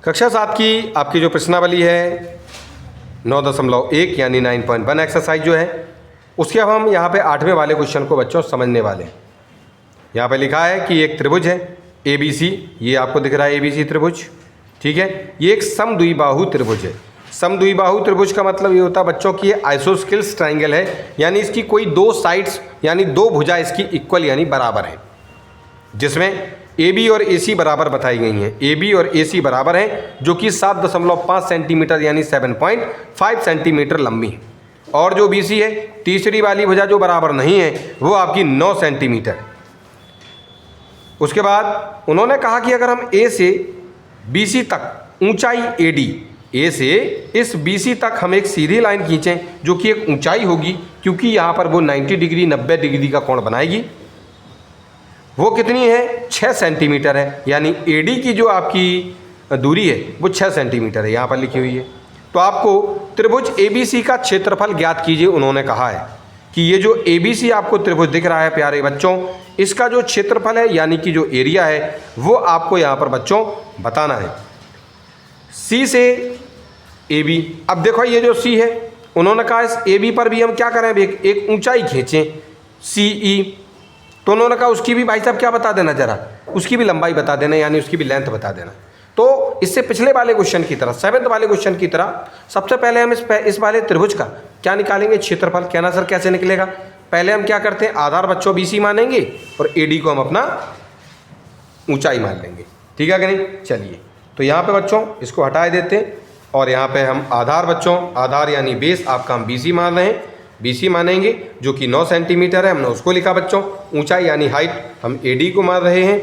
कक्षा 7 की आपकी जो प्रश्नावली है 9.1 यानी 9.1 एक्सरसाइज जो है उसके अब हम यहाँ पे 8वें वाले क्वेश्चन को बच्चों समझने वाले हैं। यहाँ पे लिखा है कि एक त्रिभुज है ABC, ये आपको दिख रहा है ABC त्रिभुज, ठीक है। ये एक समद्विबाहु त्रिभुज है। समद्विबाहु त्रिभुज का मतलब ये होता है बच्चों की ये आइसोस्केल्स ट्राइंगल है, यानी इसकी कोई दो साइड्स यानी दो भुजा इसकी इक्वल यानी बराबर है, जिसमें AB और AC बराबर बताई गई हैं। AB और AC बराबर हैं, जो कि 7.5 सेंटीमीटर यानी 7.5 सेंटीमीटर लंबी है। और जो BC है, तीसरी वाली भुजा जो बराबर नहीं है, वो आपकी 9 सेंटीमीटर। उसके बाद उन्होंने कहा कि अगर हम A से BC तक ऊंचाई AD, A से इस BC तक हम एक सीधी लाइन खींचें जो कि एक ऊंचाई होगी, क्योंकि यहाँ पर वो 90 डिग्री 90 डिग्री का कोण बनाएगी। वो कितनी है? 6 सेंटीमीटर है, यानी AD की जो आपकी दूरी है वो 6 सेंटीमीटर है, यहाँ पर लिखी हुई है। तो आपको त्रिभुज ABC का क्षेत्रफल ज्ञात कीजिए। उन्होंने कहा है कि ये जो ABC आपको त्रिभुज दिख रहा है प्यारे बच्चों, इसका जो क्षेत्रफल है यानी कि जो एरिया है वो आपको यहाँ पर बच्चों बताना है। C से AB, अब देखो ये जो C है, उन्होंने कहा इस AB पर भी हम क्या करें, एक ऊंचाई खींचें CE। तो उन्होंने कहा उसकी भी भाई साहब क्या बता देना, जरा उसकी भी लंबाई बता देना, यानी उसकी भी लेंथ बता देना। तो इससे पिछले वाले क्वेश्चन की तरह, 7th वाले क्वेश्चन की तरह, सबसे पहले हम इस वाले त्रिभुज का क्या निकालेंगे, क्षेत्रफल। कहना सर कैसे निकलेगा? पहले हम क्या करते हैं, आधार बच्चों BC मानेंगे और AD को हम अपना ऊंचाई मान लेंगे, ठीक है कि नहीं। चलिए, तो यहाँ पे बच्चों इसको हटा देते हैं और यहाँ पे हम आधार बच्चों, आधार यानी बेस आपका हम BC मान रहे हैं, BC मानेंगे जो कि 9 सेंटीमीटर है, हमने उसको लिखा बच्चों। ऊंचाई यानी हाइट हम AD को मान रहे हैं,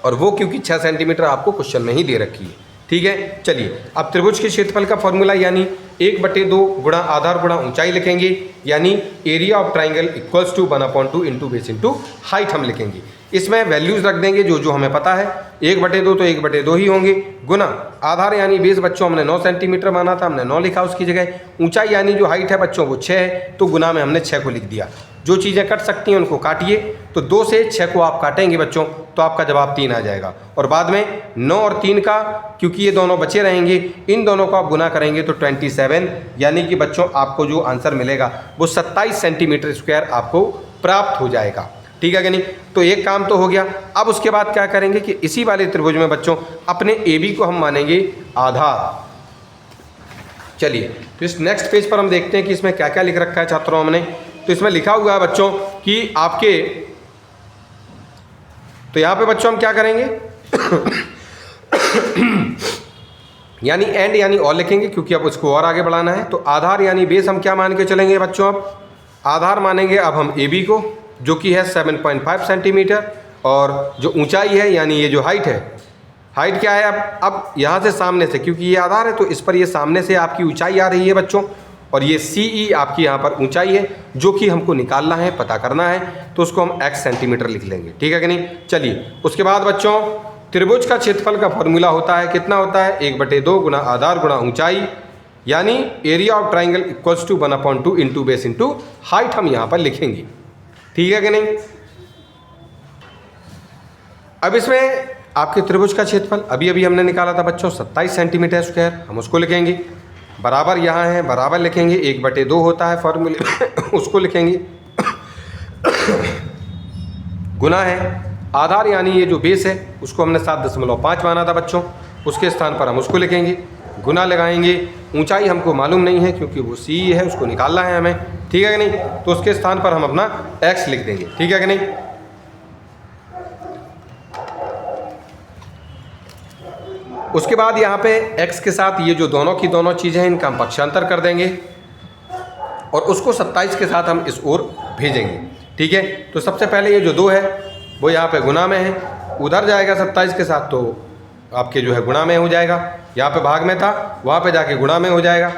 और वो क्योंकि 6 सेंटीमीटर आपको क्वेश्चन में ही दे रखी है, ठीक है। चलिए, अब त्रिभुज के क्षेत्रफल का फॉर्मूला यानी 1/2 गुणा आधार गुणा ऊंचाई लिखेंगे, यानी area of triangle equals to 1/2 into base into height हम लिखेंगे। इसमें वैल्यूज़ रख देंगे जो जो हमें पता है। 1/2 तो 1/2 ही होंगे, गुना आधार यानी बेस बच्चों हमने 9 सेंटीमीटर माना था, हमने 9 लिखा उसकी जगह। ऊंचाई यानी जो हाइट है बच्चों वो 6 है, तो गुना में हमने 6 को लिख दिया। जो चीज़ें कट सकती हैं उनको काटिए, तो 2 से 6 को आप काटेंगे बच्चों तो आपका जवाब 3 आ जाएगा। और बाद में 9 और 3 का, क्योंकि ये दोनों बचे रहेंगे, इन दोनों को आप गुना करेंगे तो 27, यानी कि बच्चों आपको जो आंसर मिलेगा वो 27 सेंटीमीटर स्क्वायर आपको प्राप्त हो जाएगा, ठीक है कि नहीं। तो एक काम तो हो गया। अब उसके बाद क्या करेंगे कि इसी वाले त्रिभुज में बच्चों अपने AB को हम मानेंगे आधार। चलिए, तो इस नेक्स्ट पेज पर हम देखते हैं कि इसमें क्या क्या लिख रखा है छात्रों हमने। तो इसमें लिखा हुआ है बच्चों कि आपके, तो यहाँ पे बच्चों हम क्या करेंगे यानी एंड यानी और लिखेंगे, क्योंकि अब उसको और आगे बढ़ाना है। तो आधार यानी बेस हम क्या मान के चलेंगे बच्चों, अब आधार मानेंगे अब हम AB को, जो कि है 7.5 सेंटीमीटर, और जो ऊंचाई है यानी ये जो हाइट है, हाइट क्या है, अब यहाँ से सामने से, क्योंकि ये आधार है तो इस पर ये सामने से आपकी ऊंचाई आ रही है बच्चों, और ये CE आपकी यहाँ पर ऊंचाई है जो कि हमको निकालना है, पता करना है, तो उसको हम x सेंटीमीटर लिख लेंगे, ठीक है कि नहीं। चलिए, उसके बाद बच्चों त्रिभुज का क्षेत्रफल का फॉर्मूला होता है, कितना होता है, 1/2 गुणा आधार गुणा ऊंचाई, यानी area of triangle equals to 1/2 into base into height हम यहाँ पर लिखेंगे, ठीक है कि नहीं। अब इसमें आपके त्रिभुज का क्षेत्रफल अभी अभी हमने निकाला था बच्चों 27 सेंटीमीटर स्क्वायर, हम उसको लिखेंगे। बराबर यहाँ है, बराबर लिखेंगे, 1/2 होता है फॉर्मूले उसको लिखेंगे। गुना है आधार यानी ये जो बेस है उसको हमने 7.5 माना था बच्चों, उसके स्थान पर हम उसको लिखेंगे, गुना लगाएंगे। ऊंचाई हमको मालूम नहीं है क्योंकि वो CE है, उसको निकालना है हमें, ठीक है कि नहीं। तो उसके स्थान पर हम अपना x लिख देंगे, ठीक है कि नहीं। उसके बाद यहाँ पे x के साथ ये जो दोनों की दोनों चीज़ें हैं इनका हम पक्षांतर कर देंगे, और उसको 27 के साथ हम इस ओर भेजेंगे, ठीक है। तो सबसे पहले ये जो 2 है वो यहाँ पे गुना में है, उधर जाएगा 27 के साथ, तो आपके जो है गुणा में हो जाएगा। यहाँ पे भाग में था, वहाँ पे जाके गुणा में हो जाएगा।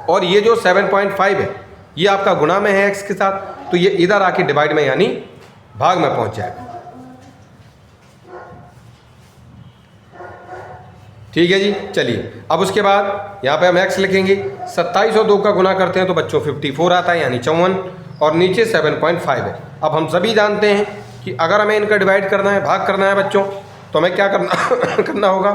और ये जो 7.5 है ये आपका गुणा में है x के साथ, तो ये इधर आके डिवाइड में यानी भाग में पहुँच जाएगा, ठीक है जी। चलिए, अब उसके बाद यहाँ पे हम x लिखेंगे, 27 और 2 का गुना करते हैं तो बच्चों 54 आता है, यानी 54, और नीचे 7.5 है। अब हम सभी जानते हैं कि अगर हमें इनका डिवाइड करना है, भाग करना है बच्चों, तो हमें क्या करना करना होगा,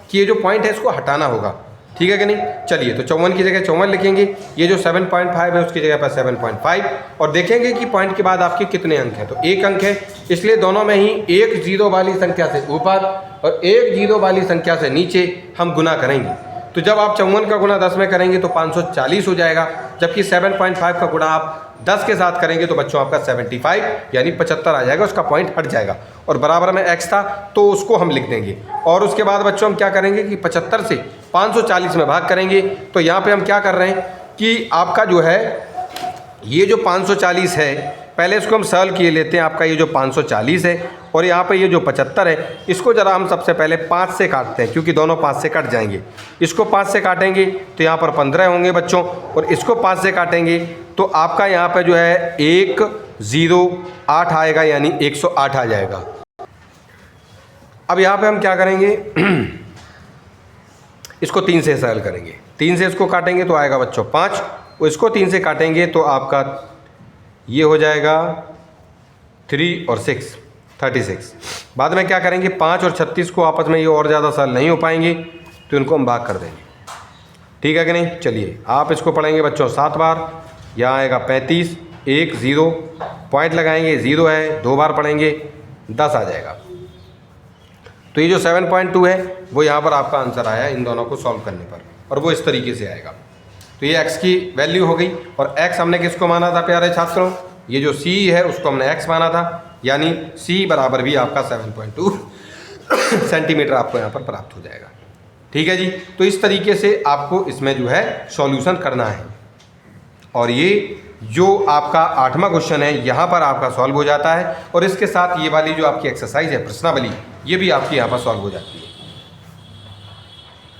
कि ये जो पॉइंट है इसको हटाना होगा, ठीक है कि नहीं। चलिए, तो 54 की जगह 54 लिखेंगे, ये जो 7.5 है उसकी जगह पर 7.5, और देखेंगे कि पॉइंट के बाद आपके कितने अंक हैं। तो 1 अंक है, इसलिए दोनों में ही 1 जीरो वाली संख्या से ऊपर और 1 जीरो वाली संख्या से नीचे हम गुना करेंगे। तो जब आप 54 का गुना 10 में करेंगे तो 540 हो जाएगा, जबकि 7.5 का गुना आप 10 के साथ करेंगे तो बच्चों आपका 75 यानी 75 आ जाएगा, उसका पॉइंट हट जाएगा। और बराबर में x था तो उसको हम लिख देंगे। और उसके बाद बच्चों हम क्या करेंगे कि 75 से 540 में भाग करेंगे। तो यहाँ पे हम क्या कर रहे हैं कि आपका जो है ये जो 540 है, पहले इसको हम सरल किए लेते हैं। आपका ये जो 540 है और यहाँ पे ये जो 75 है, इसको ज़रा हम सबसे पहले 5 से काटते हैं, क्योंकि दोनों 5 से कट जाएंगे। इसको 5 से काटेंगे तो यहाँ पर 15 होंगे बच्चों, और इसको 5 से काटेंगे तो आपका यहाँ पे जो है 108 आएगा, यानी 108 आ जाएगा। अब यहाँ पे हम क्या करेंगे इसको 3 से सरल करेंगे। 3 से इसको काटेंगे तो आएगा बच्चों 5, और इसको 3 से काटेंगे तो आपका ये हो जाएगा 3 और 6 36। बाद में क्या करेंगे 5 और 36 को आपस में ये और ज़्यादा सरल नहीं हो पाएंगे तो इनको हम भाग कर देंगे, ठीक है कि नहीं। चलिए, आप इसको पढ़ेंगे बच्चों 7 बार, यहाँ आएगा 35, 1 0 पॉइंट लगाएंगे, 0 है, 2 बार पढ़ेंगे 10 आ जाएगा। तो ये जो 7.2 है वो यहाँ पर आपका आंसर आया इन दोनों को सॉल्व करने पर, और वो इस तरीके से आएगा। तो ये x की वैल्यू हो गई, और x हमने किसको माना था प्यारे छात्रों, ये जो c है उसको हमने x माना था, यानी c बराबर भी आपका 7.2 सेंटीमीटर आपको यहाँ पर प्राप्त हो जाएगा, ठीक है जी। तो इस तरीके से आपको इसमें जो है सॉल्यूशन करना है, और ये जो आपका 8वां क्वेश्चन है यहाँ पर आपका सॉल्व हो जाता है, और इसके साथ ये वाली जो आपकी एक्सरसाइज है प्रश्नावली, ये भी आपकी यहाँ पर सॉल्व हो जाती है।